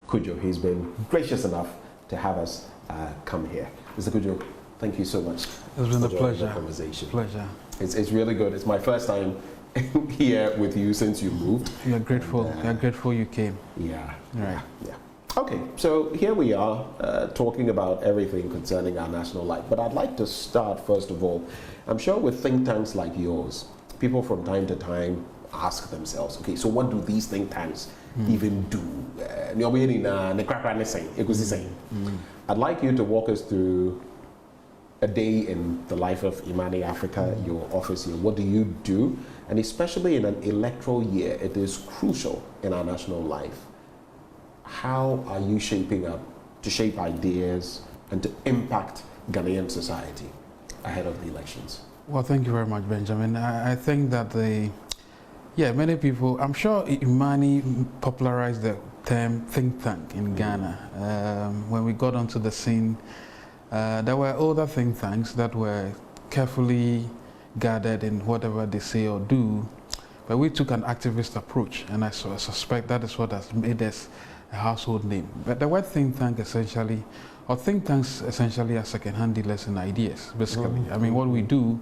Cudjoe. He's been gracious enough to have us come here. Mr. Cudjoe, thank you so much. It's been a pleasure. Conversation. Pleasure. It's really good. It's my first time here with you since you moved. We are grateful. We are grateful you came. Yeah. Right. Yeah. Okay, so here we are talking about everything concerning our national life. But I'd like to start, first of all, I'm sure with think tanks like yours, people from time to time ask themselves, okay, so what do these think tanks even do? I'd like you to walk us through a day in the life of IMANI Africa, your office here. What do you do? And especially in an electoral year, it is crucial in our national life. How are you shaping up to shape ideas and to impact Ghanaian society ahead of the elections? Well, thank you very much, Benjamin. I think that many people, I'm sure IMANI popularized the term think tank in Ghana. When we got onto the scene, there were other think tanks that were carefully guarded in whatever they say or do, but we took an activist approach, and I suspect that is what has made us a household name. But the word think tank essentially, or think tanks essentially are second-hand dealers in ideas, basically. I mean, what we do,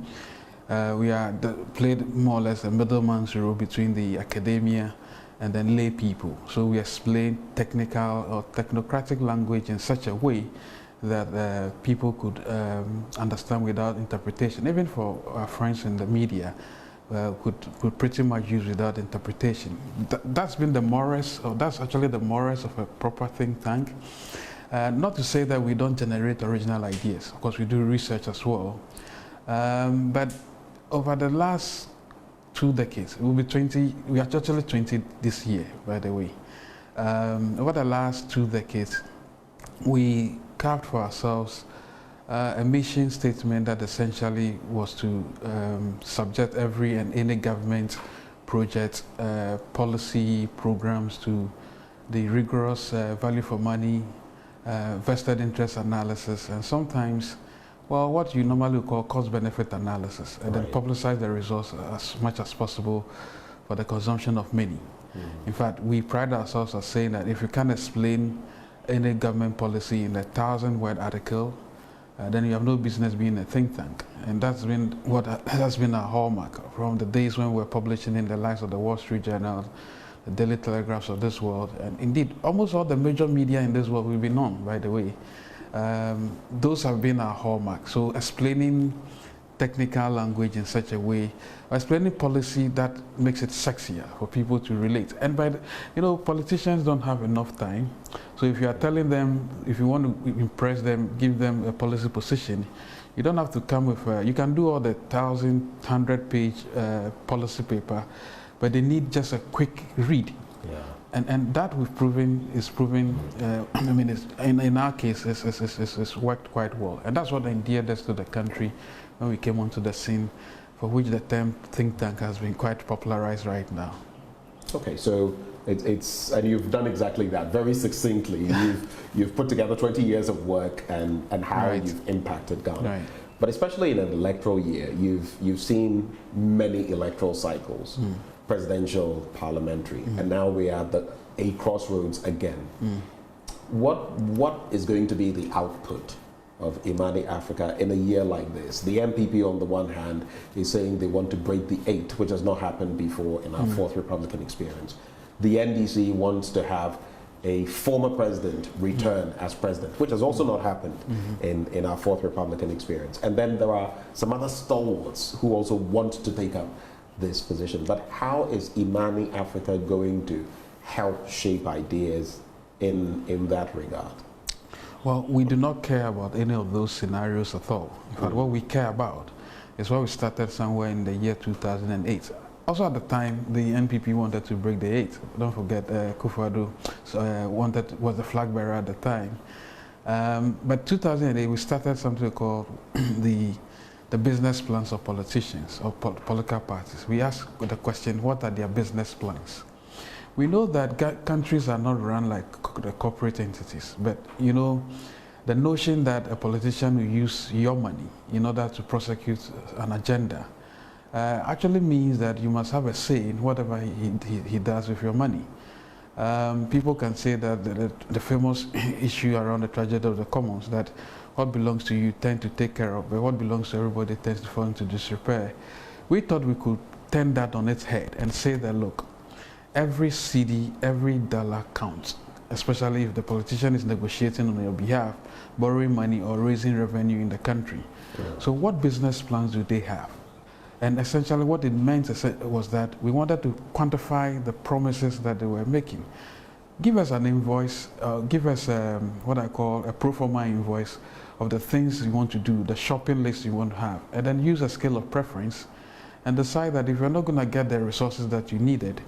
we are played more or less a middleman's role between the academia and then lay people. So we explain technical or technocratic language in such a way that people could understand without interpretation. Even for our friends in the media, could pretty much use without interpretation. That's been the mores, or that's actually the mores of a proper think tank. Not to say that we don't generate original ideas. Of course, we do research as well. But over the last 2 decades, we'll be 20, we are actually 20 this year, by the way. Over the last 2 decades, we carved for ourselves a mission statement that essentially was to subject every and any government project, policy programs to the rigorous value for money, vested interest analysis, and sometimes, well, what you normally call cost-benefit analysis, and then publicize the results as much as possible for the consumption of many. In fact, we pride ourselves as saying that if you can't explain any government policy in a 1,000-word article, then you have no business being a think tank. And that's been what has been our hallmark from the days when we were publishing in the likes of the Wall Street Journal, the Daily Telegraphs of this world, and indeed almost all the major media in this world we've been on, by the way. Those have been our hallmark. So explaining technical language in such a way, explaining policy that makes it sexier for people to relate. And by the, politicians don't have enough time. So if you are telling them, if you want to impress them, give them a policy position, you don't have to come with, you can do all the 1,100-page policy paper, but they need just a quick read. Yeah. And that is proven, I mean, in our case, it's worked quite well. And that's what endeared us to the country when we came onto the scene, for which the term think tank has been quite popularized right now. Okay, so it's and you've done exactly that very succinctly. You've put together 20 years of work and how you've impacted Ghana. Right. But especially in an electoral year, you've seen many electoral cycles, presidential, parliamentary, and now we are at a crossroads again. What is going to be the output of IMANI Africa in a year like this? The MPP on the one hand is saying they want to break the 8, which has not happened before in our 4th Republican experience. The NDC wants to have a former president return as president, which has also not happened in our 4th Republican experience. And then there are some other stalwarts who also want to take up this position. But how is IMANI Africa going to help shape ideas in that regard? Well, we do not care about any of those scenarios at all. In fact, what we care about is what we started somewhere in the year 2008. Also at the time, the NPP wanted to break the 8. Don't forget, Kufuor was the flag bearer at the time. But 2008, we started something called the business plans of politicians or political parties. We asked the question, what are their business plans? We know that countries are not run like the corporate entities, but the notion that a politician will use your money in order to prosecute an agenda actually means that you must have a say in whatever he does with your money. People can say that the famous issue around the tragedy of the commons, that what belongs to you tend to take care of, but what belongs to everybody tends to fall into disrepair. We thought we could turn that on its head and say that, look, every cedi, every dollar counts, especially if the politician is negotiating on your behalf, borrowing money or raising revenue in the country. Yeah. So what business plans do they have? And essentially what it meant was that we wanted to quantify the promises that they were making. Give us an invoice, give us what I call a pro forma invoice of the things you want to do, the shopping list you want to have, and then use a scale of preference and decide that if you're not going to get the resources that you needed,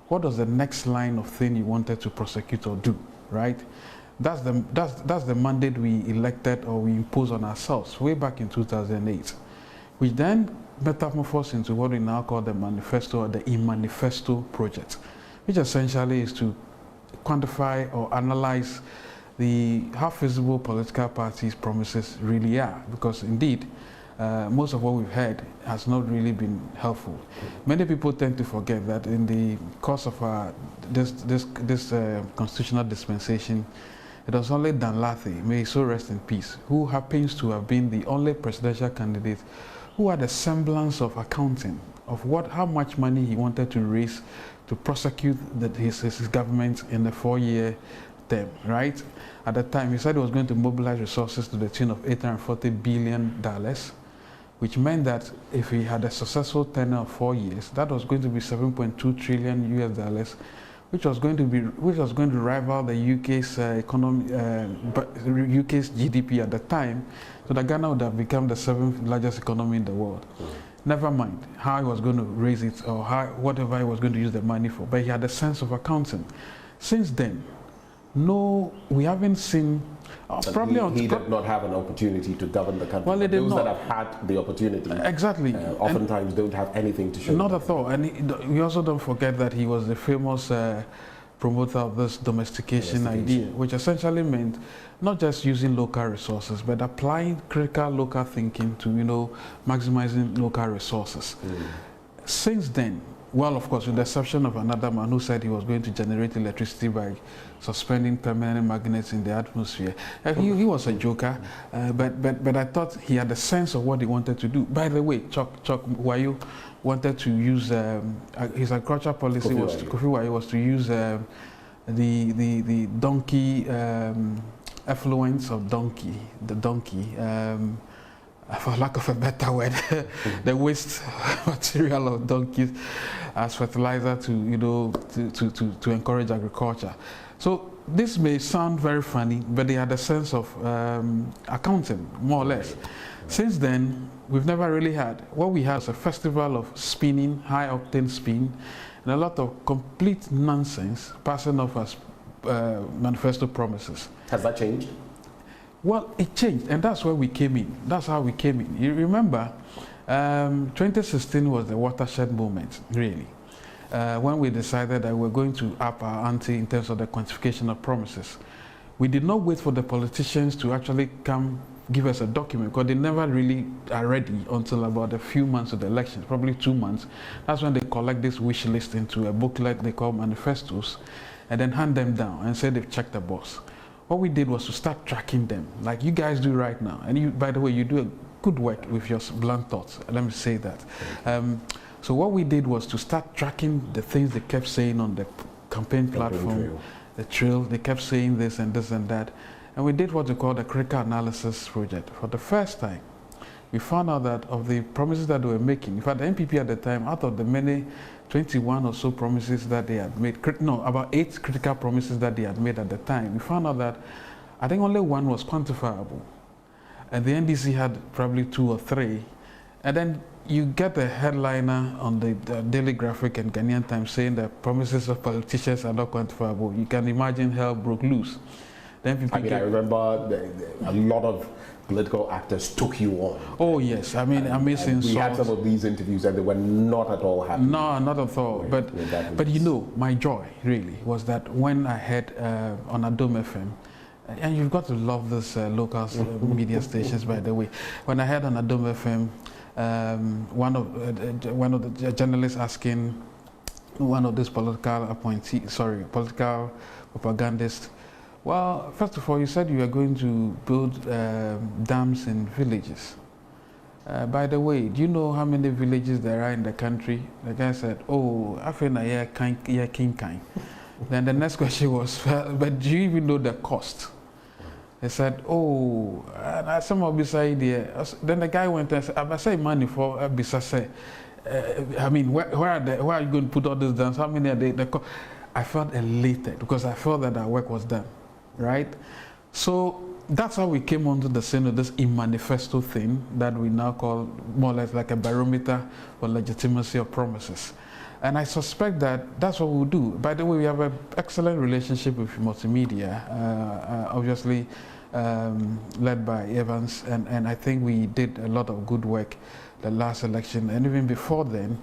what was the next line of thing you wanted to prosecute or do, right? That's the mandate we elected or we imposed on ourselves way back in 2008. We then metamorphosed into what we now call the manifesto or the IMANI project, which essentially is to quantify or analyze how feasible political parties' promises really are, because indeed most of what we've heard has not really been helpful. Many people tend to forget that in the course of this constitutional dispensation, it was only Dan Lathy, may he so rest in peace, who happens to have been the only presidential candidate who had a semblance of accounting of how much money he wanted to raise to prosecute his government in the 4-year term, right? At the time, he said he was going to mobilize resources to the tune of $840 billion, which meant that if he had a successful tenure of 4 years, that was going to be $7.2 trillion US, which was going to rival the UK's UK's GDP at the time, so that Ghana would have become the 7th largest economy in the world. Never mind how he was going to raise it or whatever he was going to use the money for, but he had a sense of accounting. Since then, we haven't seen. He did not have an opportunity to govern the country. Well, those that have had the opportunity, exactly, oftentimes don't have anything to show. Not at all. And we also don't forget that he was the famous promoter of this domestication idea, which essentially meant not just using local resources, but applying critical local thinking to, maximizing local resources. Since then, well, of course, with the exception of another man who said he was going to generate electricity by suspending permanent magnets in the atmosphere. He was a joker, but I thought he had a sense of what he wanted to do. By the way, Chuck Wayo wanted to use his agricultural policy Kofi Wayo was to use the donkey effluence of the donkey. For lack of a better word, the waste material of donkeys as fertilizer to encourage agriculture. So this may sound very funny, but they had a sense of accounting, more or less. Since then, we've never really had. What we had was a festival of spinning, high-octane spin, and a lot of complete nonsense passing off as manifesto promises. Has that changed? Well, it changed, and that's where we came in. That's how we came in. You remember, 2016 was the watershed moment, really, when we decided that we're going to up our ante in terms of the quantification of promises. We did not wait for the politicians to actually come give us a document, because they never really are ready until about a few months of the elections, probably 2 months. That's when they collect this wish list into a booklet they call manifestos, and then hand them down and say they've checked the box. What we did was to start tracking them, like you guys do right now. And you, by the way, you do a good work with your blunt thoughts. Let me say that. So what we did was to start tracking the things they kept saying on the campaign platform, the trail. They kept saying this and this and that. And we did what we call the critical analysis project. For the first time, we found out that of the promises that they were making, in fact, the NPP at the time, out of the many 21 or so promises that they had made, about 8 critical promises that they had made at the time, we found out that I think only 1 was quantifiable. And the NDC had probably 2 or 3. And then you get the headliner on the Daily Graphic and Ghanaian Times saying that promises of politicians are not quantifiable. You can imagine hell broke loose. Then I remember a lot of political actors took you on. Oh yes, I mean, amazing. We had some of these interviews and they were not at all happy. No, not at all. But you know, my joy really was that when I heard on Adom FM, and you've got to love this local media stations, by the way. When I heard on Adom FM, one of the journalists asking one of these political propagandists. Well, first of all, you said you are going to build dams in villages. By the way, do you know how many villages there are in the country? The guy said, oh, I feel like king. Then the next question was, but do you even know the cost? He said, oh, and some of this idea. Then the guy went and said, I say money for Bisase. I mean, where are you going to put all this dams? How many are they? I felt elated because I felt that our work was done, right? So that's how we came onto the scene of this manifesto thing that we now call more or less like a barometer for legitimacy of promises. And I suspect that that's what we'll do. By the way, we have an excellent relationship with multimedia, obviously led by Evans, and I think we did a lot of good work the last election, and even before then,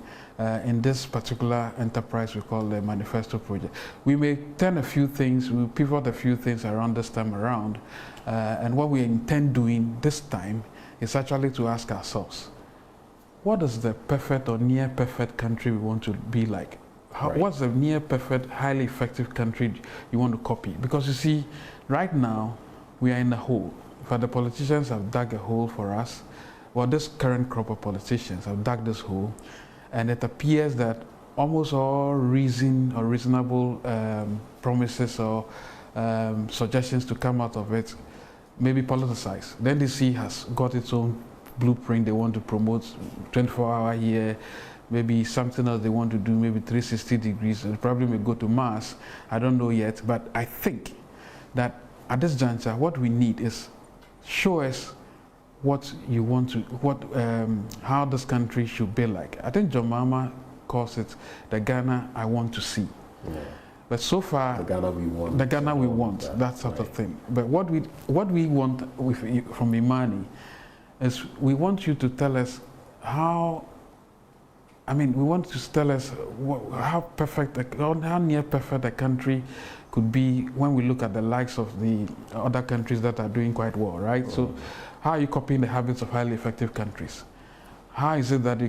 in this particular enterprise we call the Manifesto Project. We may turn a few things, we pivot a few things around this time around, and what we intend doing this time is actually to ask ourselves, what is the perfect or near perfect country we want to be like? What's the near perfect, highly effective country you want to copy? Because you see, right now, we are in a hole. The politicians have dug a hole for us. Well, this current crop of politicians have dug this hole, and it appears that almost all reasonable promises or suggestions to come out of it may be politicized. The NDC has got its own blueprint. They want to promote 24-hour here, maybe something else they want to do, maybe 360 degrees. It probably may go to Mars. I don't know yet, but I think that at this juncture, what we need is show us what you want to, how this country should be like. I think John Mahama calls it the Ghana I want to see. Yeah. But so far, the Ghana we want. The Ghana we want, that sort of thing. But what we want from IMANI is we want you to tell us how. I mean, we want to tell us how near perfect a country could be when we look at the likes of the other countries that are doing quite well, right? Mm-hmm. So, how are you copying the habits of highly effective countries? How is it that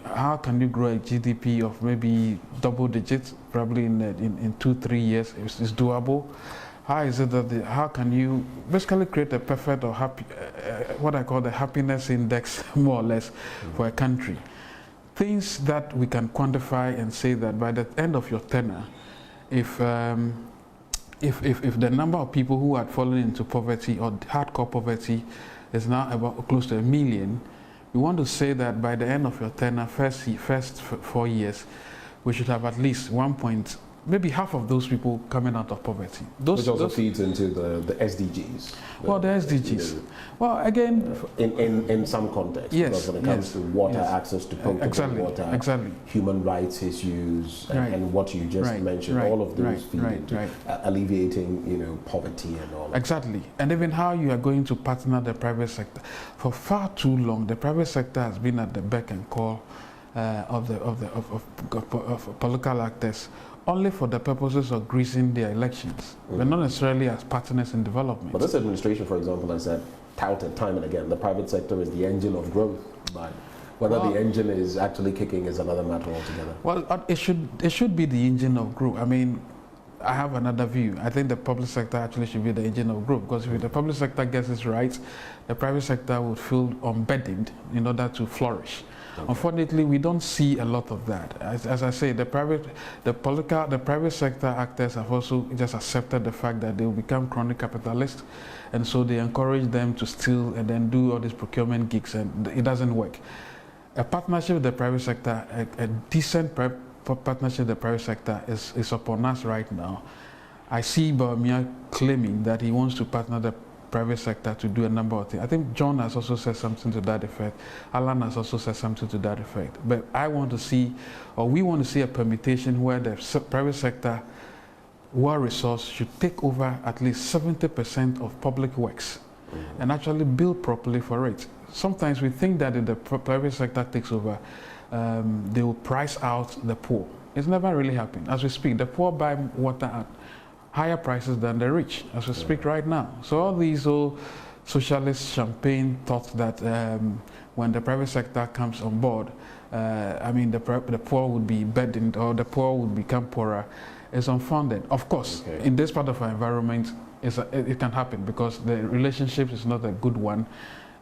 how can you grow a GDP of maybe double digits, probably in 2-3 years? It's doable. How is it that how can you basically create a perfect or happy, what I call the happiness index, more or less, for a country? Things that we can quantify and say that by the end of your tenure, if the number of people who had fallen into poverty or hardcore poverty is now about close to 1 million, we want to say that by the end of your tenure, first 4 years, we should have at least maybe half of those people coming out of poverty. Which also feeds into the SDGs. The SDGs. Well, again, in some context, yes, because when it comes to water, access to potable water, human rights issues, and what you just mentioned, all of those feed into alleviating, poverty and all. Exactly, and even how you are going to partner the private sector. For far too long, the private sector has been at the beck and call of political actors, only for the purposes of greasing their elections, but not necessarily as partners in development. But this administration, for example, has said, touted time and again, the private sector is the engine of growth. But whether the engine is actually kicking is another matter altogether. Well, it should be the engine of growth. I mean, I have another view. I think the public sector actually should be the engine of growth, because if the public sector gets its rights, the private sector would feel unburdened in order to flourish. Okay. Unfortunately, we don't see a lot of that. As I say, the private sector actors have also just accepted the fact that they will become chronic capitalists, and so they encourage them to steal and then do all these procurement gigs, and it doesn't work. A partnership with the private sector, a decent partnership with the private sector is upon us right now. I see Bawumia claiming that he wants to partner the private sector to do a number of things. I think John has also said something to that effect. Alan has also said something to that effect. But I want to see, or we want to see, a permutation where the private sector, well-resourced, should take over at least 70% of public works and actually build properly for it. Sometimes we think that if the private sector takes over, they will price out the poor. It's never really happened. As we speak, the poor buy water at higher prices than the rich, as we speak right now. So all these socialist champagne thought that when the private sector comes on board, the poor would be burdened or the poor would become poorer, is unfounded. Of course, in this part of our environment, it can happen because the relationship is not a good one.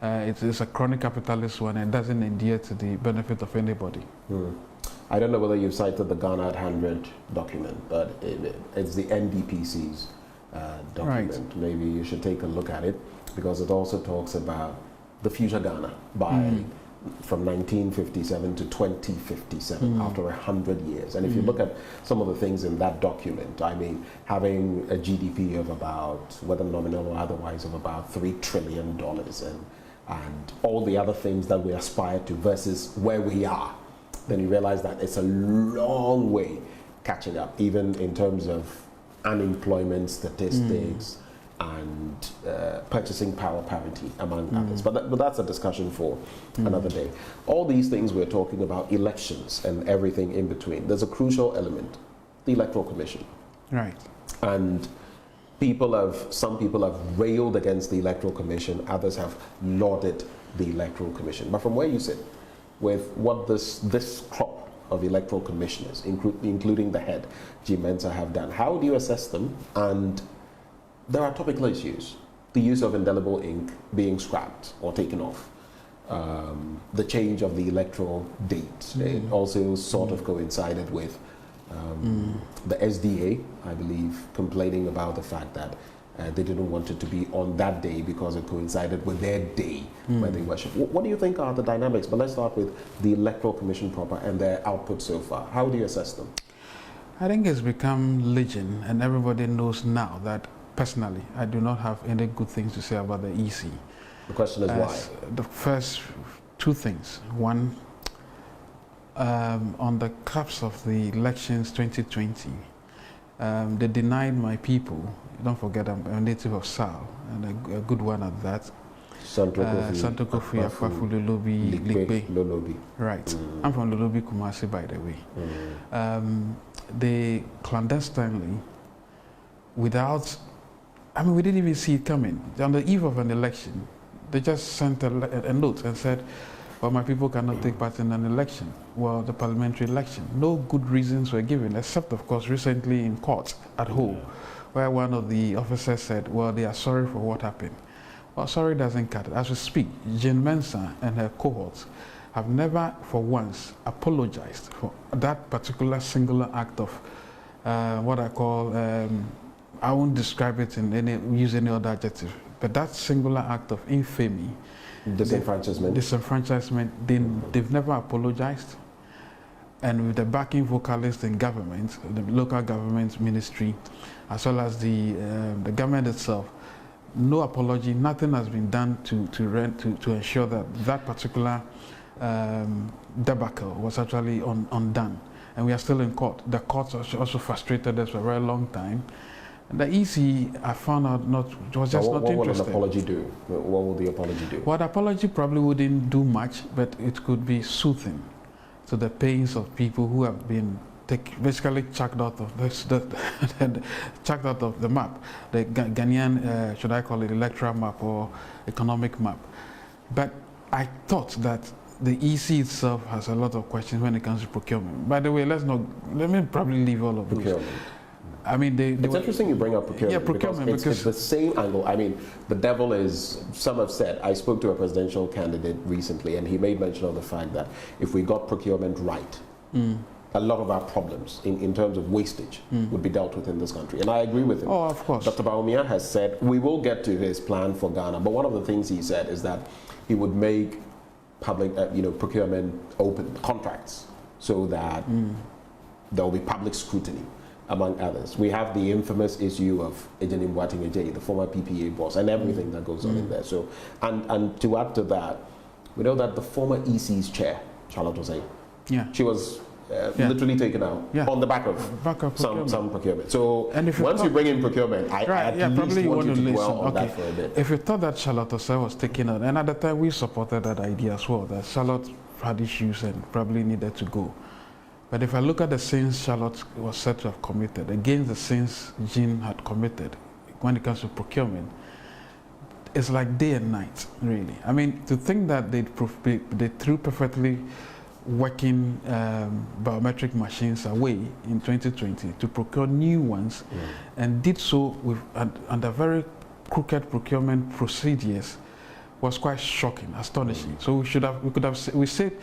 It is a chronic capitalist one and doesn't endure to the benefit of anybody. I don't know whether you've cited the Ghana at 100 document, but it's the NDPC's document. Right. Maybe you should take a look at it because it also talks about the future Ghana from 1957 to 2057 after 100 years. And if you look at some of the things in that document, I mean, having a GDP of about, whether nominal or otherwise, of about $3 trillion and all the other things that we aspire to versus where we are, then you realize that it's a long way catching up, even in terms of unemployment statistics and purchasing power parity, among others. But that's a discussion for another day. All these things we're talking about, elections and everything in between, there's a crucial element, the Electoral Commission. Right. And some people have railed against the Electoral Commission, others have lauded the Electoral Commission. But from where you sit, with what this crop of electoral commissioners, including the head, Jim Mensah, have done, how do you assess them? And there are topical issues. The use of indelible ink being scrapped or taken off. The change of the electoral date. It also sort of coincided with the SDA, I believe, complaining about the fact that they didn't want it to be on that day because it coincided with their day where they worship. What do you think are the dynamics? But let's start with the Electoral Commission proper and their output so far. How do you assess them? I think it's become legend, and everybody knows now that, personally, I do not have any good things to say about the EC. The question is why? The first two things. One, on the cusp of the elections 2020, they denied my people. Don't forget, I'm a native of Sal, and a good one at that. Santo Kofi, Akwafu, Lolobi, Ligbe. Right. I'm from Lolobi, Kumasi, by the way. They clandestinely, without, we didn't even see it coming. On the eve of an election, they just sent a note and said, well, my people cannot take part in an election, well, the parliamentary election. No good reasons were given, except, of course, recently in court at Hull, where one of the officers said, well, they are sorry for what happened. Well, sorry doesn't cut it. As we speak, Jane Mensah and her cohorts have never for once apologized for that particular singular act of what I call, I won't describe it use any other adjective, but that singular act of infamy, disenfranchisement, they've never apologized. And with the backing vocalists in government, the local government ministry, as well as the government itself, no apology, nothing has been done to ensure that that particular debacle was actually undone. And we are still in court. The courts also frustrated us for a very long time. And the EC, I found out, was just not interested. What would an apology do? What would the apology do? Well, the apology probably wouldn't do much, but it could be soothing to the pains of people who have been basically chucked out of chucked out of the map, the Ghanaian, should I call it electoral map or economic map. But I thought that the EC itself has a lot of questions when it comes to procurement. By the way, let me probably leave all of those. I mean, it's interesting you bring up procurement. Yeah, procurement because it's the same angle. I mean, the devil is, some have said, I spoke to a presidential candidate recently and he made mention of the fact that if we got procurement right, a lot of our problems in terms of wastage would be dealt with in this country. And I agree with him. Oh, of course. Dr. Bawumia has said, we will get to his plan for Ghana, but one of the things he said is that he would make public, procurement open contracts so that there will be public scrutiny, among others. We have the infamous issue of Ejeni Mwating, the former PPA boss, and everything that goes on in there. So, and to add to that, we know that the former EC's chair, Charlotte Osei, she was literally taken out on the back of some procurement. So once you bring in procurement, I at least want you to dwell on that for a bit. If you thought that Charlotte Osei was taken out, and at the time we supported that idea as well, that Charlotte had issues and probably needed to go. But if I look at the sins Charlotte was said to have committed against the sins Jean had committed when it comes to procurement, it's like day and night, really. I mean, to think that they threw perfectly working biometric machines away in 2020 to procure new ones, and did so with under very crooked procurement procedures, was quite shocking, astonishing. So we could have saved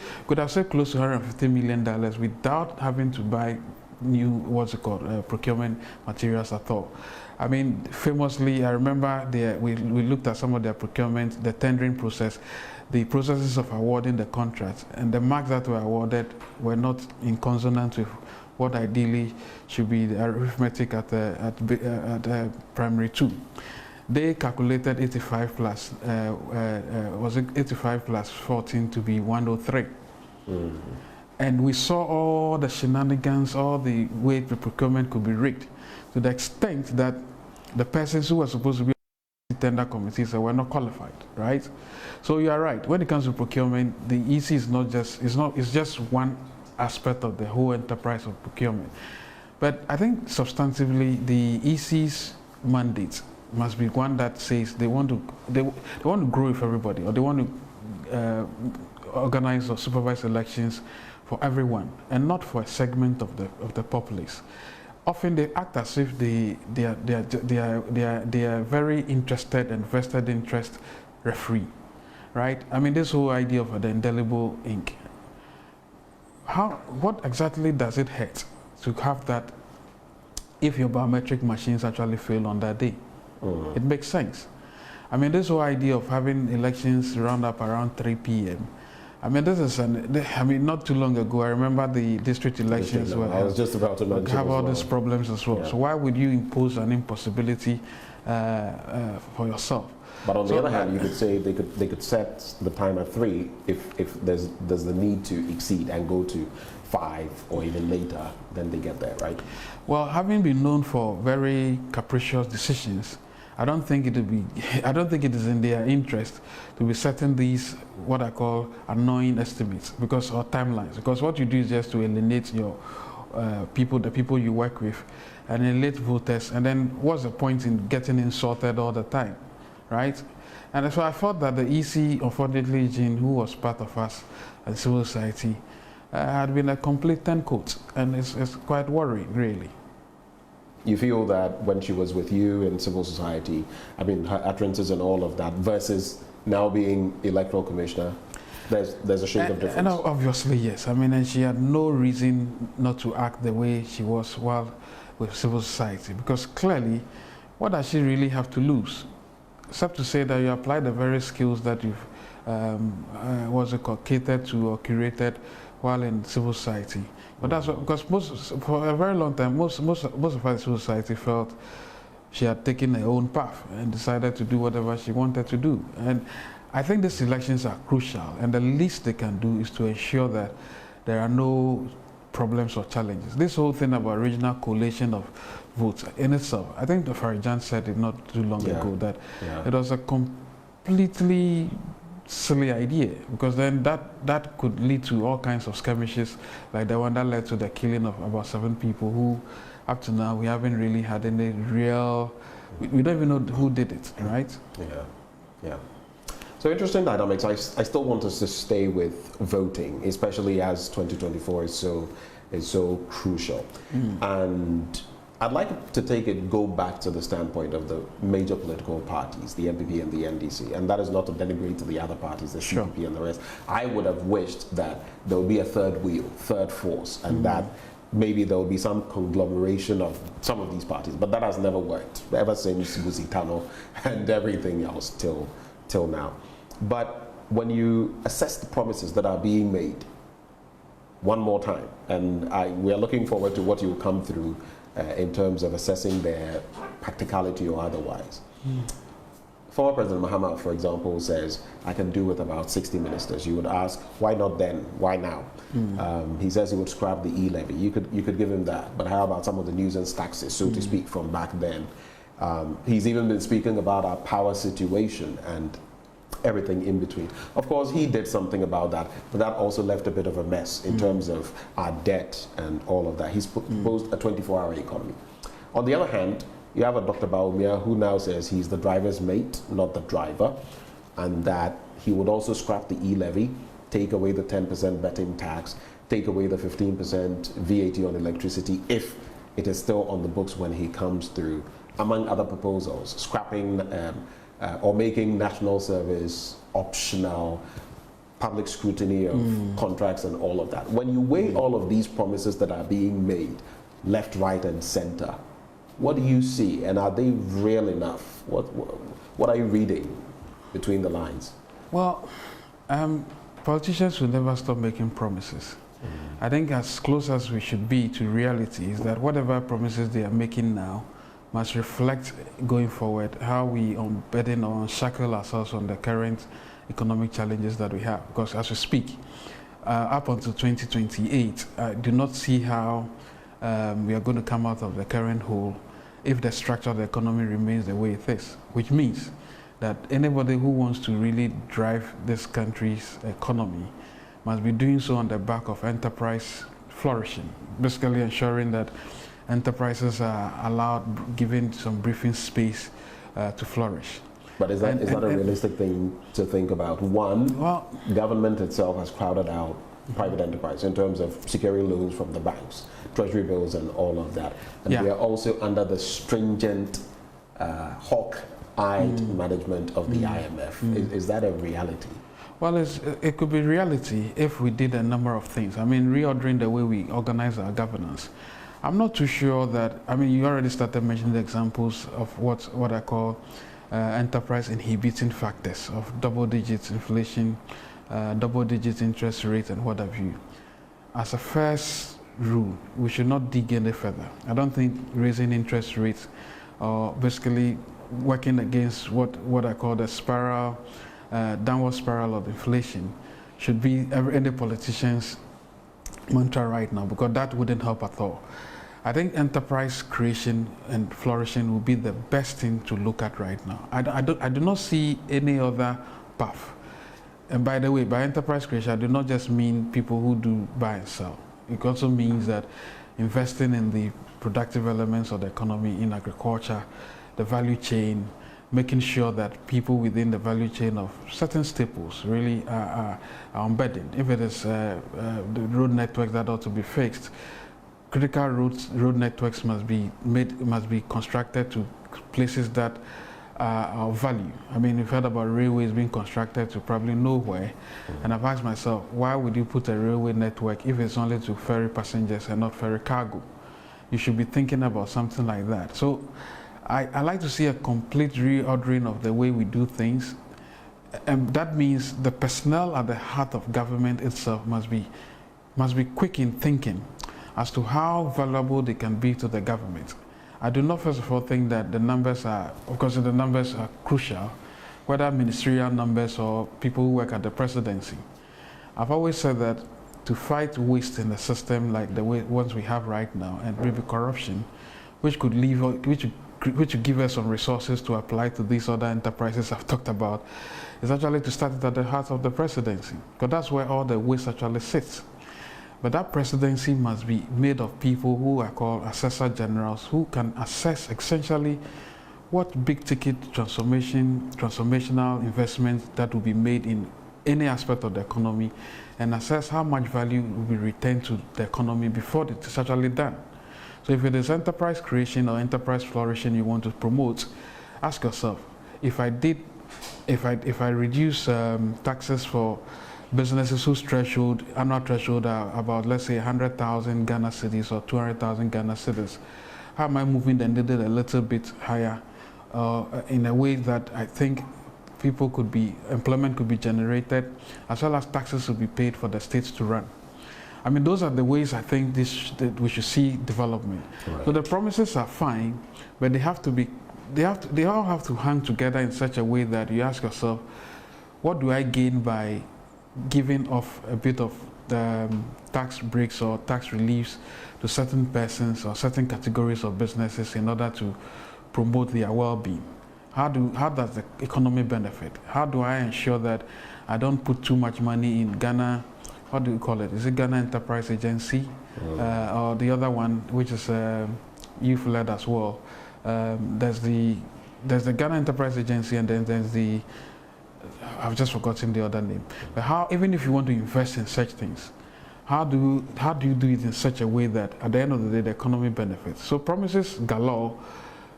close to $150 million without having to buy new procurement materials at all. I mean, famously, I remember we looked at some of their procurement, the tendering process, the processes of awarding the contracts, and the marks that were awarded were not in consonance with what ideally should be the arithmetic at primary 2. They calculated 85 plus, was it 85 plus 14 to be 103. And we saw all the shenanigans, all the way the procurement could be rigged, to the extent that the persons who were supposed to be tender committees were not qualified, right? So you are right. When it comes to procurement, the EC is it's just one aspect of the whole enterprise of procurement. But I think substantively, the EC's mandate must be one that says they want to grow with everybody, or they want to organize or supervise elections for everyone, and not for a segment of the populace. Often they act as if they are very interested and vested interest referee, right? I mean, this whole idea of the indelible ink. What exactly does it hurt to have that if your biometric machines actually fail on that day? It makes sense. I mean, this whole idea of having elections round up around 3 p.m. I mean, this is not too long ago. I remember the district elections where I was just about to mention have all these problems as well. Yeah. So why would you impose an impossibility for yourself? But on the other hand, you could say they could set the time at 3 if there's the need to exceed and go to 5 or even later, then they get there, right? Well, having been known for very capricious decisions, I don't think it is in their interest to be setting these what I call annoying estimates or timelines. Because what you do is just to alienate your the people you work with, and alienate voters. And then what's the point in getting insulted all the time, right? And so I thought that the EC, unfortunately, Jean, who was part of us and civil society, had been a complete turncoat, and it's quite worrying, really. You feel that when she was with you in civil society, I mean, her utterances and all of that, versus now being electoral commissioner, there's a shade of difference? And obviously, yes. I mean, and she had no reason not to act the way she was while with civil society, because clearly, what does she really have to lose? Except to say that you apply the very skills that you've catered to or curated while in civil society. But that's what, because for a very long time, most of us in civil society felt she had taken her own path and decided to do whatever she wanted to do. And I think these elections are crucial, and the least they can do is to ensure that there are no problems or challenges. This whole thing about regional collation of votes in itself, I think the Farijan said it not too long ago, that it was a completely silly idea, because then that could lead to all kinds of skirmishes, like the one that led to the killing of about 7 people who, up to now, we haven't really had any real, we don't even know who did it, right? Yeah. So interesting dynamics. I still want us to stay with voting, especially as 2024 is so crucial. And I'd like to go back to the standpoint of the major political parties, the MPP and the NDC, and that is not to denigrate to the other parties, the CPP and the rest. I would have wished that there would be a third wheel, third force, and that maybe there would be some conglomeration of some of these parties, but that has never worked ever since Gusitano and everything else till now. But when you assess the promises that are being made, one more time, and we are looking forward to what you will come through in terms of assessing their practicality or otherwise. Former President Mahama, for example, says, I can do with about 60 ministers. You would ask, why not then? Why now? He says he would scrap the e-levy. You could give him that, but how about some of the nuisance taxes, so to speak, from back then? He's even been speaking about our power situation and everything in between. Of course, he did something about that, but that also left a bit of a mess in terms of our debt and all of that. He's proposed a 24-hour economy. On the other hand, You have a Dr. Baumia who now says he's the driver's mate, not the driver, and that he would also scrap the e-levy, take away the 10% betting tax, take away the 15% VAT on electricity if it is still on the books when he comes through, among other proposals, scrapping or making national service optional, public scrutiny of contracts and all of that. When you weigh all of these promises that are being made, left, right, and center, what do you see, and are they real enough? What are you reading between the lines? Well, politicians will never stop making promises. I think as close as we should be to reality is that whatever promises they are making now must reflect going forward how we unburden or unshackle ourselves from the current economic challenges that we have. Because as we speak, up until 2028, I do not see how we are going to come out of the current hole if the structure of the economy remains the way it is, which means that anybody who wants to really drive this country's economy must be doing so on the back of enterprise flourishing, basically ensuring that enterprises are allowed, given some breathing space to flourish. But is that a realistic thing to think about? One, well, government itself has crowded out private enterprise in terms of securing loans from the banks, treasury bills and all of that. And we are also under the stringent hawk-eyed management of the IMF. Is that a reality? Well, it could be reality if we did a number of things. I mean, reordering the way we organize our governance. I'm not too sure that, I mean, you already started mentioning the examples of what I call enterprise inhibiting factors of double-digit inflation, double-digit interest rate, and what have you. As a first rule, we should not dig any further. I don't think raising interest rates or basically working against what I call the spiral, downward spiral of inflation should be any politician's mantra right now, because that wouldn't help at all. I think enterprise creation and flourishing will be the best thing to look at right now. I do not see any other path. And by the way, by enterprise creation, I do not just mean people who do buy and sell. It also means that investing in the productive elements of the economy, in agriculture, the value chain, making sure that people within the value chain of certain staples really are unburdened. If it is the road network that ought to be fixed, critical road networks must be constructed to places that are of value. I mean, we've heard about railways being constructed to probably nowhere, and I've asked myself, why would you put a railway network if it's only to ferry passengers and not ferry cargo? You should be thinking about something like that. So I like to see a complete reordering of the way we do things, and that means the personnel at the heart of government itself must be quick in thinking as to how valuable they can be to the government. I do not first of all think that the numbers are, of course the numbers are crucial, whether ministerial numbers or people who work at the presidency. I've always said that to fight waste in the system like the ones we have right now, and maybe corruption, which could give us some resources to apply to these other enterprises I've talked about, is actually to start it at the heart of the presidency, because that's where all the waste actually sits. But that presidency must be made of people who are called assessor generals, who can assess essentially what big ticket transformational investments that will be made in any aspect of the economy, and assess how much value will be returned to the economy before it is actually done. So if it is enterprise creation or enterprise flourishing you want to promote, ask yourself, if I reduce taxes for businesses whose annual threshold are about, let's say, 100,000 Ghana cedis or 200,000 Ghana cedis, how am I moving the needle a little bit higher in a way that I think employment could be generated, as well as taxes will be paid for the states to run. I mean, those are the ways I think that we should see development. Right. So the promises are fine, but they all have to hang together in such a way that you ask yourself, what do I gain by giving off a bit of the tax breaks or tax reliefs to certain persons or certain categories of businesses in order to promote their well-being? How does the economy benefit? How do I ensure that I don't put too much money in Ghana? What do you call it? Is it Ghana Enterprise Agency or the other one, which is youth-led as well? there's the Ghana Enterprise Agency, and then there's the, I've just forgotten the other name. But how, even if you want to invest in such things, how do you do it in such a way that at the end of the day the economy benefits? So promises galore,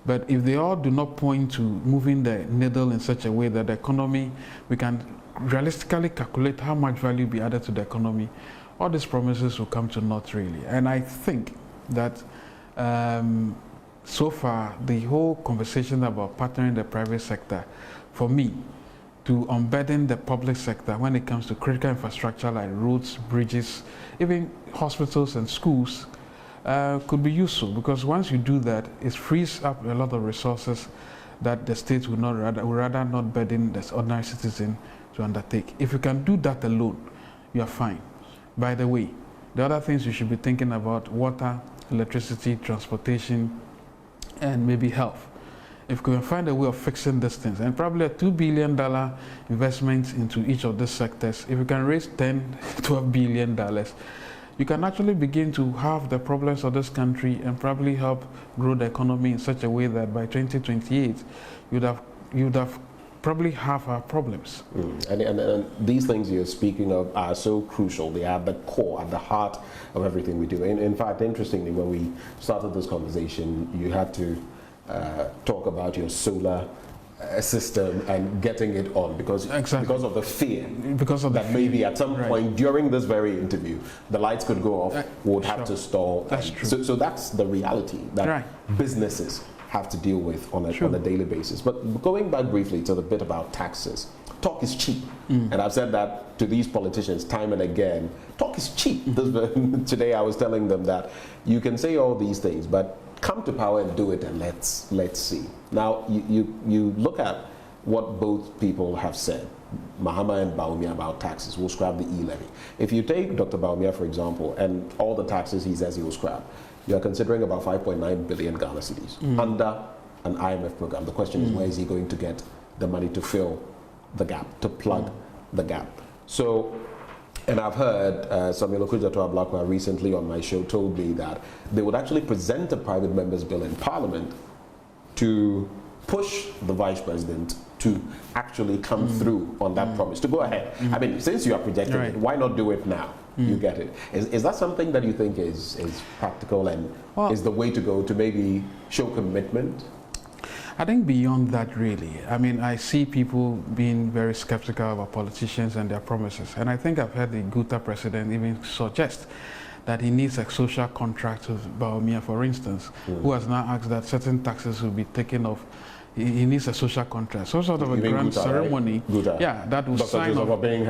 but if they all do not point to moving the needle in such a way that the economy, we can realistically calculate how much value be added to the economy, all these promises will come to naught really. And I think that so far the whole conversation about partnering the private sector, for me, to unburden the public sector when it comes to critical infrastructure like roads, bridges, even hospitals and schools, could be useful, because once you do that, it frees up a lot of resources that the state would rather not burden the ordinary citizen to undertake. If you can do that alone, you are fine. By the way, the other things you should be thinking about: water, electricity, transportation, and maybe health. If we can find a way of fixing these things, and probably a $2 billion investment into each of these sectors, if you can raise $10–12 billion, you can actually begin to halve the problems of this country and probably help grow the economy in such a way that by 2028, you'd have probably half our problems. And these things you're speaking of are so crucial. They are the core, at the heart of everything we do. In fact, interestingly, when we started this conversation, you had to talk about your solar system and getting it on, because of the fear that maybe at some point during this very interview the lights could go off, would have to stall. That's true. So that's the reality that businesses have to deal with on a daily basis. But going back briefly to the bit about taxes, talk is cheap. And I've said that to these politicians time and again. Talk is cheap. Today I was telling them that you can say all these things, but come to power and do it, and let's see. Now you look at what both people have said, Mahama and Bawumia, about taxes. We'll scrap the e-levy. If you take Dr. Bawumia, for example, and all the taxes he says he will scrap, you are considering about 5.9 billion Ghana cedis under an IMF program. The question is, where is he going to get the money to fill the gap, to plug the gap? So, and I've heard Samuel Cudjoe recently on my show told me that they would actually present a private member's bill in Parliament to push the Vice President to actually come through on that promise, to go ahead. I mean, since you are projecting it, why not do it now? You get it. Is that something that you think is practical and is the way to go to maybe show commitment? I think beyond that, really. I mean, I see people being very skeptical about politicians and their promises. And I think I've heard the Guta president even suggest that he needs a social contract with Bawumia, for instance, who has now asked that certain taxes will be taken off. He needs a social contract, some sort of a grand ceremony. Right? Yeah, that was signed off.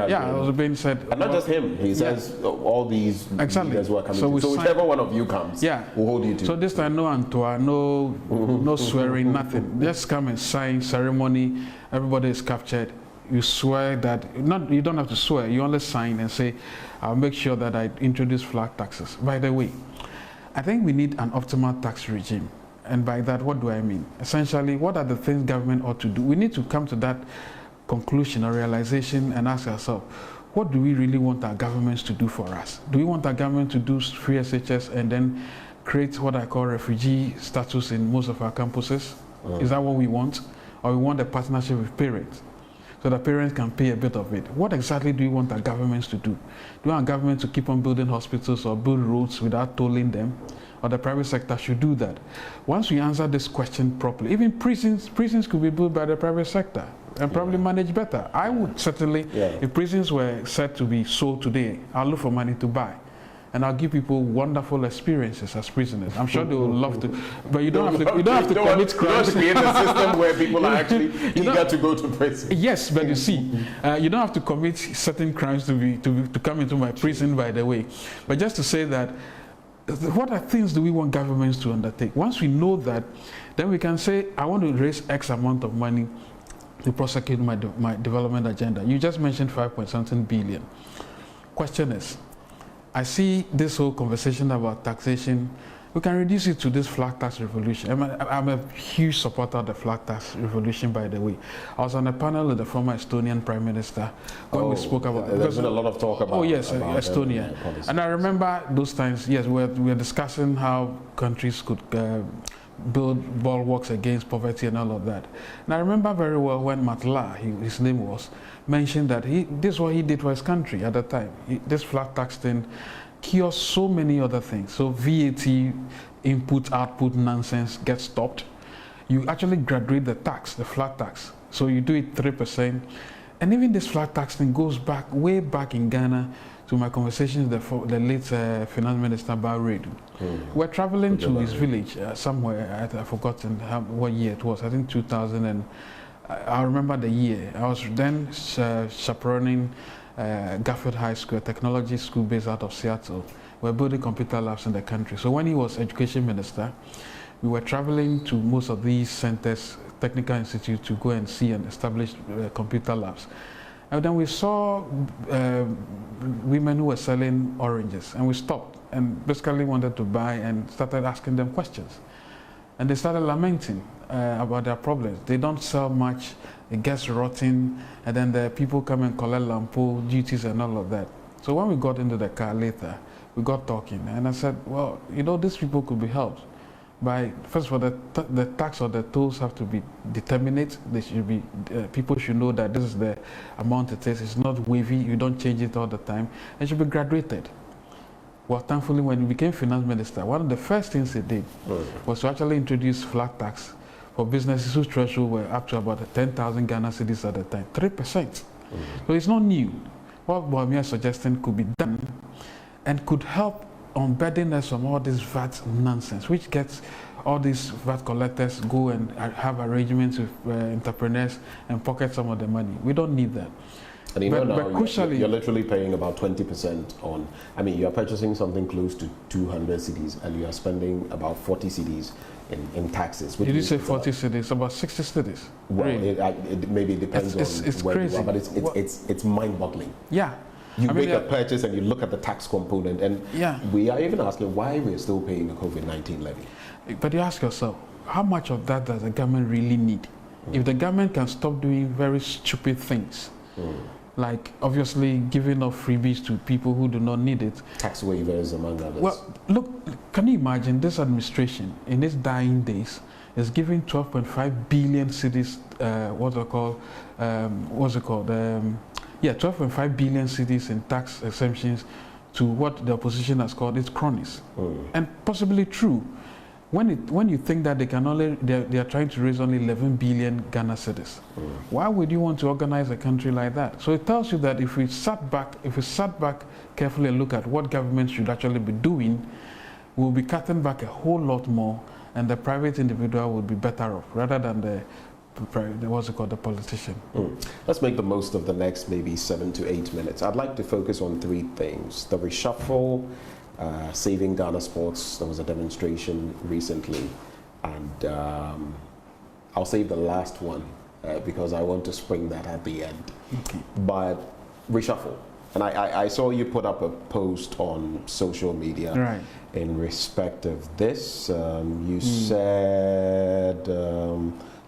Yeah, it was being said. And not just him. He says all these leaders who are coming. So whichever one of you comes, will hold you to. So this time, no Antoine, no swearing, nothing. Just come and sign ceremony. Everybody is captured. You swear that you don't have to swear. You only sign and say, "I'll make sure that I introduce flat taxes." By the way, I think we need an optimal tax regime. And by that, what do I mean? Essentially, what are the things government ought to do? We need to come to that conclusion or realization and ask ourselves, what do we really want our governments to do for us? Do we want our government to do free SHS and then create what I call refugee status in most of our campuses? Is that what we want? Or we want a partnership with parents, so that parents can pay a bit of it? What exactly do we want our governments to do? Do we want our government to keep on building hospitals or build roads without tolling them? Or the private sector should do that? Once we answer this question properly, even prisons could be built by the private sector and probably managed better. I would certainly, if prisons were said to be sold today, I'll look for money to buy. And I'll give people wonderful experiences as prisoners. I'm sure they will love to, but you don't have to commit crimes. You don't create a system where people are actually eager to go to prison. Yes, but you see, you don't have to commit certain crimes to come into my prison, by the way. But just to say that, what are things do we want governments to undertake? Once we know that, then we can say, I want to raise X amount of money to prosecute my development agenda. You just mentioned 5.something billion. Question is, I see this whole conversation about taxation, we can reduce it to this flat tax revolution. I'm a huge supporter of the flat tax revolution, by the way. I was on a panel with the former Estonian Prime Minister when we spoke about it. There's been a lot of talk about Estonia. And I remember those times, yes, we were discussing how countries could build bulwarks against poverty and all of that. And I remember very well when Matla, his name was, mentioned that this is what he did for his country at the time. This flat tax thing cures so many other things. So VAT, input, output nonsense gets stopped. You actually graduate the tax, the flat tax. So you do it 3%. And even this flat tax thing goes back, way back in Ghana, to my conversations with the late Finance Minister Barredo. We're traveling to his village somewhere, I've forgotten what year it was, I think 2000, and I remember the year. I was then chaperoning Garfield High School, a technology school based out of Seattle. We're building computer labs in the country. So when he was Education Minister, we were traveling to most of these centers, technical institutes, to go and see and establish computer labs. And then we saw women who were selling oranges, and we stopped and basically wanted to buy and started asking them questions. And they started lamenting about their problems. They don't sell much, it gets rotten, and then the people come and collect lampo duties and all of that. So when we got into the car later, we got talking, and I said, well, you know, these people could be helped by, first of all, the tax or the tolls have to be determinate. They should be, people should know that this is the amount it is. It's not wavy, you don't change it all the time. It should be graduated. Well, thankfully, when he became Finance Minister, one of the first things he did was to actually introduce flat tax for businesses whose threshold were up to about 10,000 Ghana cedis at the time, 3%. So it's not new. What Boamia is suggesting could be done and could help unburden us from all this VAT nonsense, which gets all these VAT collectors go and have arrangements with entrepreneurs and pocket some of the money. We don't need that. And you know now, you're literally paying about 20% on, I mean, you're purchasing something close to 200 cedis and you are spending about 40 cedis in taxes. Did you say 40 cedis? About 60 cedis? Well, really? it maybe depends on where crazy. you are, but it's mind-boggling. Yeah. You make a purchase and you look at the tax component, and we are even asking why we're still paying a COVID-19 levy. But you ask yourself, how much of that does the government really need? If the government can stop doing very stupid things, like obviously giving off freebies to people who do not need it. Tax waivers, among others. Well, look, can you imagine this administration in its dying days is giving 12.5 billion cedis, 12.5 billion cedis in tax exemptions to what the opposition has called its cronies. And possibly true. When you think that they are trying to raise only 11 billion Ghana cedis, why would you want to organize a country like that? So it tells you that if we sat back carefully and look at what government should actually be doing, we'll be cutting back a whole lot more, and the private individual would be better off rather than the politician. Let's make the most of the next maybe 7 to 8 minutes. I'd like to focus on 3 things: the reshuffle, saving Ghana sports. There was a demonstration recently, and I'll save the last one because I want to spring that at the end. But reshuffle, and I saw you put up a post on social media in respect of this. You said,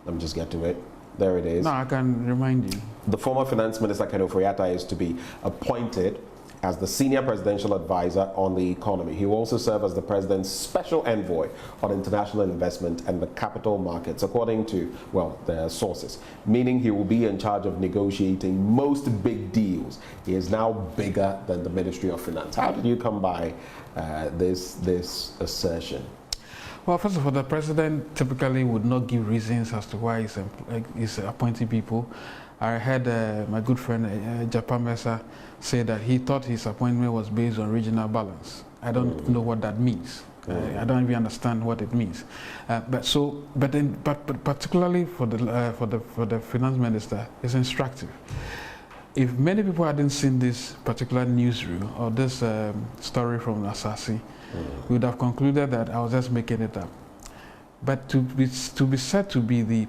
let me just get to it. There it is. No, I can remind you. The former Finance Minister Cudjoe Friata is to be appointed as the senior presidential advisor on the economy. He will also serve as the president's special envoy on international investment and the capital markets, according to, well, the sources, meaning he will be in charge of negotiating most big deals. He is now bigger than the Ministry of Finance. How did you come by this assertion? Well, first of all, the president typically would not give reasons as to why he's appointing people. I heard my good friend Japan Mesa say that he thought his appointment was based on regional balance. I don't know what that means. I don't even understand what it means. But particularly for the finance minister, it's instructive. If many people hadn't seen this particular newsreel or this story from Asasi, we would have concluded that I was just making it up. But to be said to be the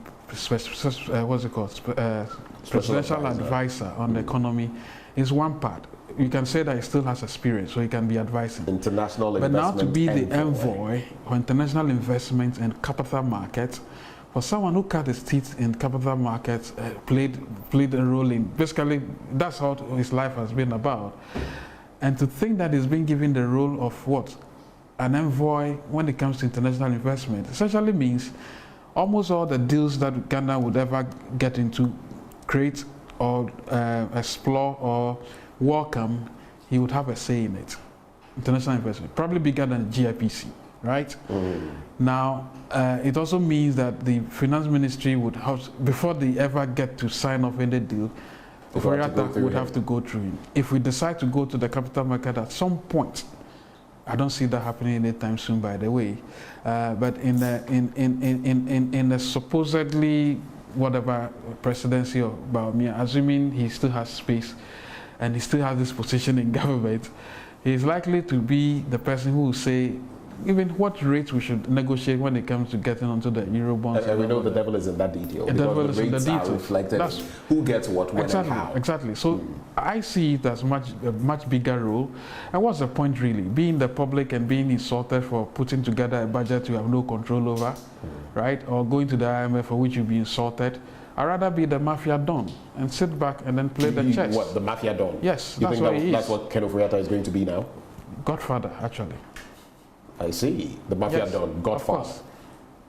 presidential advisor on the economy is one part. You can say that he still has experience, so he can be advising. International investment. But now to be the envoy for international investment and capital markets, for someone who cut his teeth in capital markets, played a role in, basically that's how his life has been about. And to think that he's been given the role of what? an envoy when it comes to international investment essentially means almost all the deals that Ghana would ever get into, create or explore or welcome, he would have a say in it. International investment, probably bigger than GIPC, right? Now, it also means that the finance ministry would have, before they ever get to sign off any deal, Oforiatta would have to go through him. If we decide to go to the capital market at some point, I don't see that happening anytime soon, by the way. But in a supposedly whatever presidency of Bawumia, assuming he still has space and he still has this position in government, he is likely to be the person who will say even what rates we should negotiate when it comes to getting onto the Eurobonds. And we know the devil is in that detail. The devil is in the detail. Reflected who gets what, when, exactly, and how. Exactly. So I see it as a much bigger role. And what's the point really? Being the public and being insulted for putting together a budget you have no control over, right? Or going to the IMF for which you'll be insulted. I'd rather be the mafia don and sit back and then play the chess. What, the mafia don? Yes, you that's think what he is. That's what Ken Oforiatta is going to be now? Godfather, actually. I see. The mafia don, Godfather.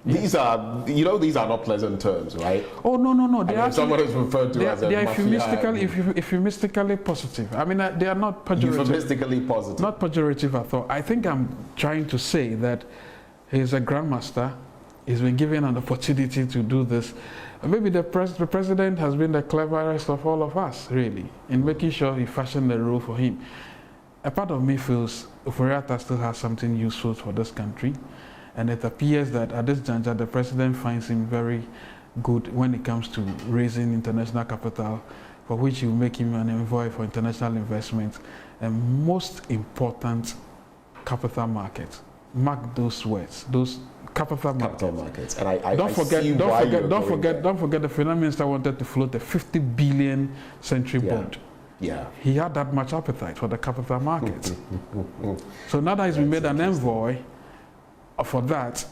These are, you know, these are not pleasant terms, right? Oh, no. They are someone is referred to as a they are mafia. euphemistically positive. I mean, they are not pejorative. Euphemistically positive. Not pejorative at all. I think I'm trying to say that he's a grandmaster. He's been given an opportunity to do this. Maybe the president has been the cleverest of all of us, really, in making sure he fashioned the role for him. A part of me feels Oforiatta still has something useful for this country, and it appears that at this juncture the president finds him very good when it comes to raising international capital, for which he will make him an envoy for international investment, and most important, capital markets. Mark those words, those capital markets. And I don't forget the finance minister wanted to float a 50 billion century bond. Yeah. He had that much appetite for the capital markets. So now that he's been made an envoy for that,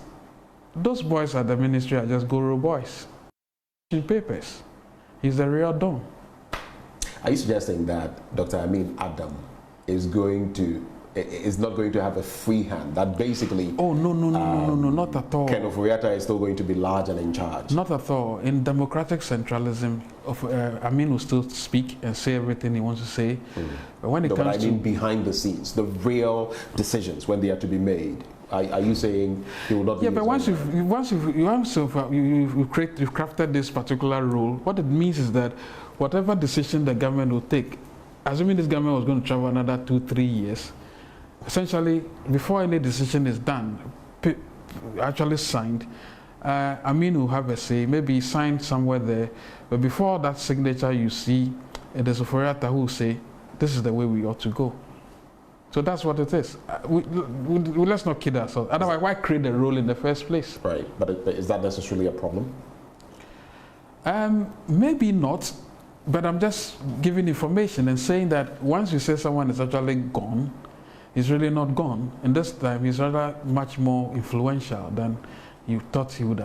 those boys at the ministry are just guru boys. Papers. He's the real don. Are you suggesting that Dr. Amin Adam is not going to have a free hand? That basically... Oh, no, not at all. Ken Oforiatta is still going to be large and in charge? Not at all. In democratic centralism, Amin will still speak and say everything he wants to say. But when it comes to... behind the scenes, the real decisions when they are to be made, are you saying he will not be... Yeah, but once you've crafted this particular rule, what it means is that whatever decision the government will take, assuming this government was going to travel another 2-3 years, essentially, before any decision is done, actually signed, Amin will have a say, maybe signed somewhere there, but before that signature you see, there's Oforiatta who will say, this is the way we ought to go. So that's what it is. Let's not kid ourselves. Otherwise, why create a role in the first place? Right, but is that necessarily a problem? Maybe not, but I'm just giving information and saying that once you say someone is actually gone, he's really not gone, and this time he's rather much more influential than you thought he was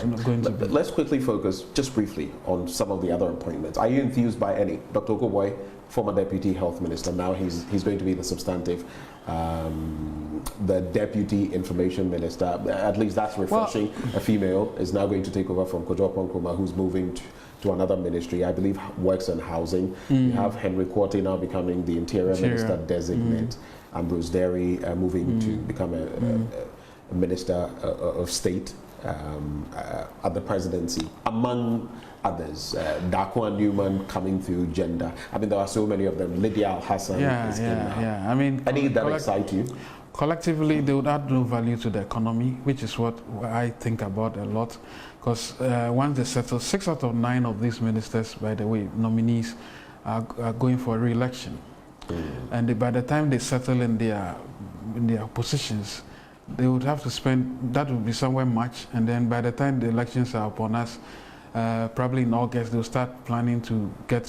not going to be. Let's quickly focus, just briefly, on some of the other appointments. Are you enthused by any? Dr. Cudjoe, former Deputy Health Minister, now he's going to be the substantive, the Deputy Information Minister. At least that's refreshing. Well, a female is now going to take over from Cudjoe Ponkrumah, who's moving to another ministry, I believe works on housing. You have Henry Quartey now becoming the Interior Minister designate. Ambrose Derry moving to become a Minister of State at the presidency, among others. Dakwa Newman coming through gender. I mean, there are so many of them. Lydia Al-Hassan is in now. I mean, any that excite you? Collectively, they would add no value to the economy, which is what I think about a lot. Because once they settle, 6 out of 9 of these ministers, by the way, nominees, are going for re-election. And by the time they settle in their positions, they would have to spend, that would be somewhere much, and then by the time the elections are upon us, probably in August, they'll start planning to get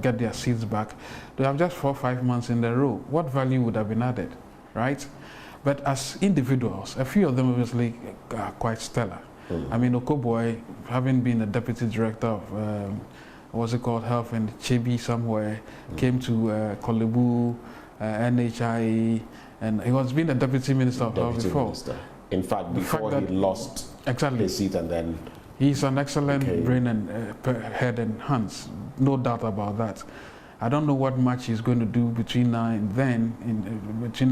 get their seats back. They have just 4 or 5 months in the row. What value would have been added, right? But as individuals, a few of them obviously are quite stellar. I mean, Okoboy, having been a deputy director of what's it called, Health and Chebi somewhere, came to Kolebu, NHI, and he was being a deputy minister of health before. Minister. In fact, before he lost his seat, and then he's an excellent brain and head and hands, no doubt about that. I don't know what much he's going to do between now and then.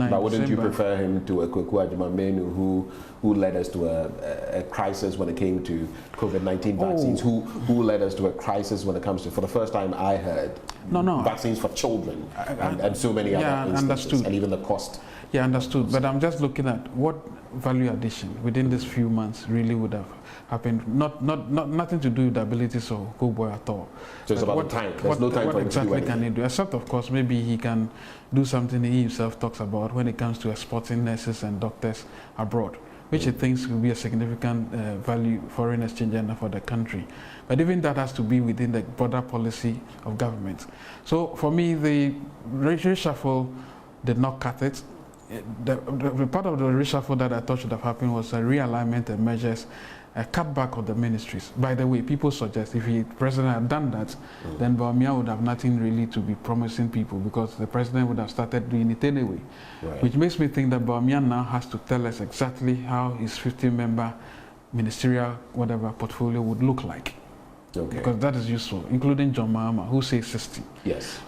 But wouldn't you prefer him to a Cudjoe who led us to a crisis when it came to COVID-19 vaccines? Who led us to a crisis when it comes to, for the first time I heard, vaccines for children and so many other instances, and even the cost. Yeah, understood. But I'm just looking at what value addition within these few months really would have happened. Nothing to do with the abilities of Cudjoe at all. So it's about time. There's no time for him to do anything. What exactly can he do? Except, of course, maybe he can do something he himself talks about when it comes to exporting nurses and doctors abroad, which he thinks will be a significant value foreign exchange for the country. But even that has to be within the broader policy of government. So for me, the reshuffle did not cut it. The part of the reshuffle that I thought should have happened was a realignment of measures, a cutback of the ministries. By the way, people suggest if the president had done that, then Bawumia would have nothing really to be promising people, because the president would have started doing it anyway. Right. Which makes me think that Bawumia now has to tell us exactly how his 50-member ministerial whatever portfolio would look like. Okay. Because that is useful, including John Mahama, who says 60. Yes.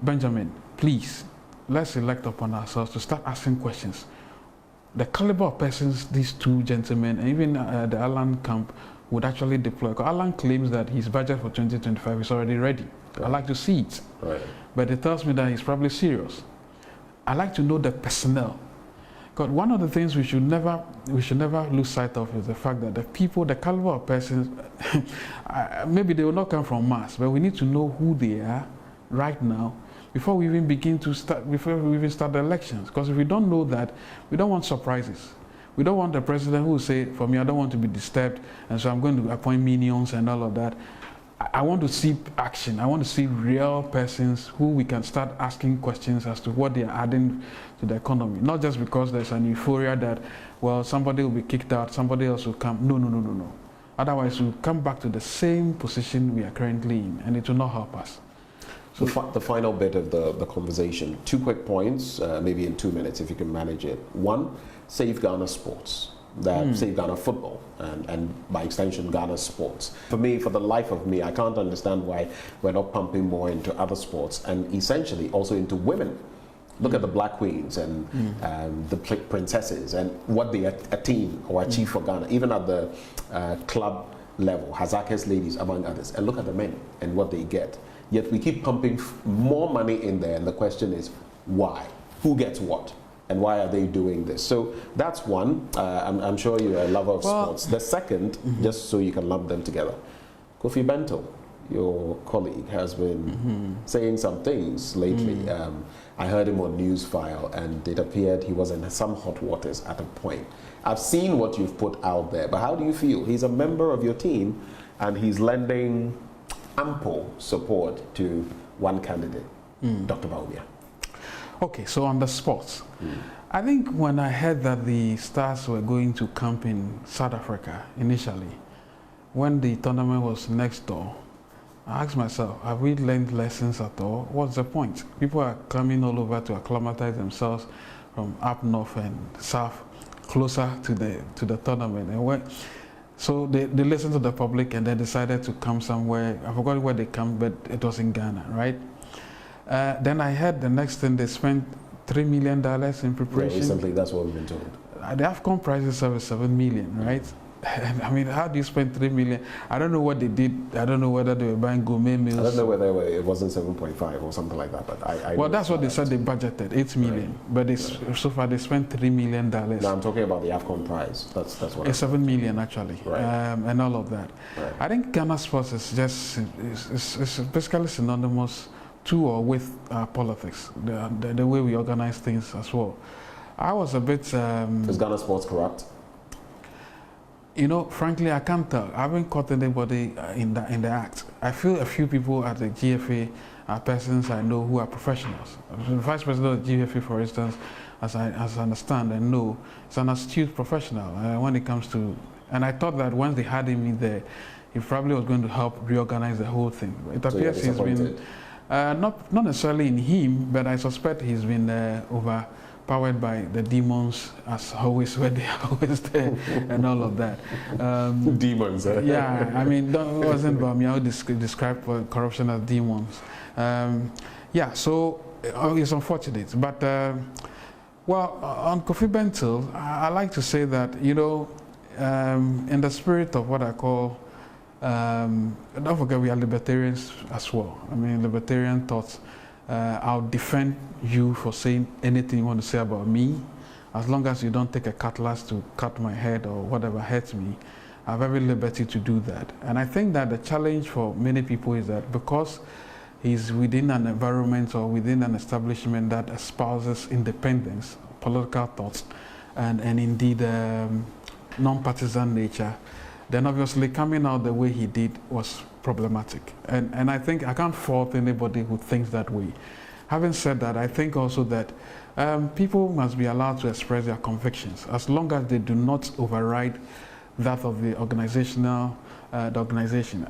Benjamin, please, let's elect upon ourselves to start asking questions. The caliber of persons these two gentlemen and even the Alan camp would actually deploy. Alan claims that his budget for 2025 is already ready. Right. I'd like to see it. Right. But it tells me that he's probably serious. I'd like to know the personnel. Because one of the things we should never lose sight of is the fact that the people, the caliber of persons, maybe they will not come from Mars, but we need to know who they are right now before we even begin to start, before we even start the elections. Because if we don't know that, we don't want surprises. We don't want the president who will say, for me, I don't want to be disturbed, and so I'm going to appoint minions and all of that. I want to see action. I want to see real persons who we can start asking questions as to what they are adding to the economy. Not just because there's an euphoria that, well, somebody will be kicked out, somebody else will come. No. Otherwise, we'll come back to the same position we are currently in, and it will not help us. So the final bit of the conversation, 2 quick points, maybe in 2 minutes if you can manage it. One, save Ghana sports, save Ghana football, and by extension Ghana sports. For me, for the life of me, I can't understand why we're not pumping more into other sports and essentially also into women. Look at the Black Queens and the princesses and what they attain or achieve for Ghana, even at the club level, Hazakes ladies among others, and look at the men and what they get. Yet we keep pumping more money in there, and the question is why? Who gets what? And why are they doing this? So that's one. I'm sure you're a lover of sports. The second, just so you can lump them together, Kofi Bento, your colleague, has been saying some things lately. I heard him on Newsfile, and it appeared he was in some hot waters at a point. I've seen what you've put out there, but how do you feel? He's a member of your team, and he's lending ample support to one candidate, Dr. Bawumia. Okay, so on the sports, I think when I heard that the Stars were going to camp in South Africa initially, when the tournament was next door, I asked myself, have we learned lessons at all? What's the point? People are coming all over to acclimatize themselves from up north and south, closer to the tournament. And so they listened to the public and they decided to come somewhere. I forgot where they come, but it was in Ghana, right? Then I heard the next thing, they spent $3 million in preparation. Yeah, recently, that's what we've been told. The AFCON prices are $7 million, right? I mean, how do you spend $3 million? I don't know what they did. I don't know whether they were buying gourmet meals. I don't know whether it wasn't 7.5 or something like that. But well, that's what they said they budgeted, $8 million. Right. But so far they spent $3 million. No, I'm talking about the AFCON prize. That's what. It's $7 million actually, right. And all of that. Right. I think Ghana sports is just it's basically synonymous to or with politics, the way we organize things as well. I was a bit. Is Ghana sports corrupt? You know, frankly, I can't tell. I haven't caught anybody in the act. I feel a few people at the GFA are persons I know who are professionals. The vice president of the GFA, for instance, as I understand and know, is an astute professional when it comes to. And I thought that once they had him in there, he probably was going to help reorganize the whole thing. It appears he's been not necessarily in him, but I suspect he's been powered by the demons, as always, where they are always there, and all of that. Demons, eh? Yeah, I mean, it wasn't about me. I would describe corruption as demons. Yeah, so it's unfortunate. But, well, on Kofi Bentil, I like to say that, you know, in the spirit of what I call, don't forget we are libertarians as well. I mean, libertarian thoughts. I'll defend you for saying anything you want to say about me, as long as you don't take a cutlass to cut my head or whatever hurts me. I have every liberty to do that. And I think that the challenge for many people is that because he's within an environment or within an establishment that espouses independence, political thoughts, and indeed non-partisan nature, then obviously coming out the way he did was problematic. And I think I can't fault anybody who thinks that way. Having said that, I think also that people must be allowed to express their convictions as long as they do not override that of the organization.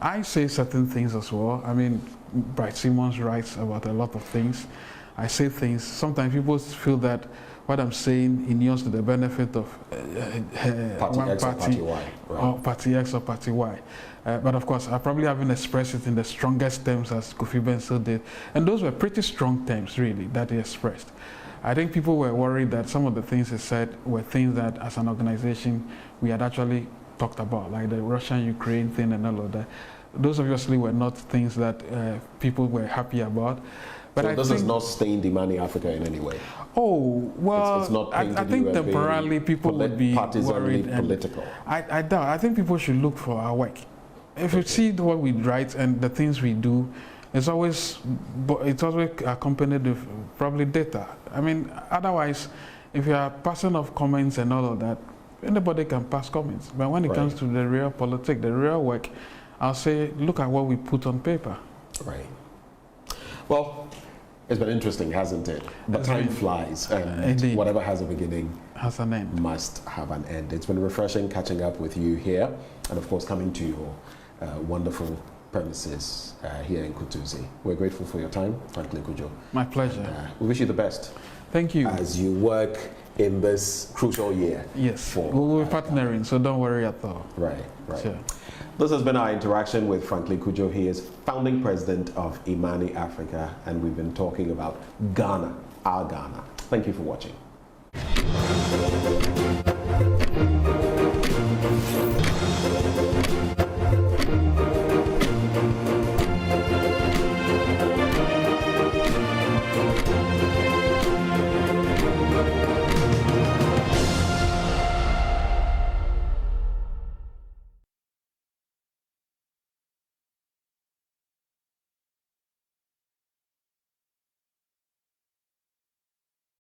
I say certain things as well. I mean, Bright Simmons writes about a lot of things. I say things, sometimes people feel that what I'm saying inures to the benefit of party one X party, or party Y, right. or party X or party Y. But of course, I probably haven't expressed it in the strongest terms as Kofi Bentil did. And those were pretty strong terms, really, that he expressed. I think people were worried that some of the things he said were things that, as an organization, we had actually talked about, like the Russian-Ukraine thing and all of that. Those obviously were not things that people were happy about. But so this is not stained IMANI Africa in any way? Oh, well, it's not I think temporarily people would be worried. Political. I doubt. I think people should look for our work. If you see what we write and the things we do, it's always accompanied with probably data. I mean, otherwise, if you are passing off comments and all of that, anybody can pass comments. But when it comes to the real politics, the real work, I'll say, look at what we put on paper. Right. Well, it's been interesting, hasn't it? But time flies, and whatever has a beginning has an end. Must have an end. It's been refreshing catching up with you here, and of course coming to your wonderful premises here in Cudjoe. We're grateful for your time, Franklin Cudjoe. My pleasure. And, we wish you the best. Thank you. As you work in this crucial year. Yes, we'll be partnering, so don't worry at all. Right, right. Sure. This has been our interaction with Franklin Cudjoe. He is founding president of IMANI Africa, and we've been talking about Ghana, our Ghana. Thank you for watching.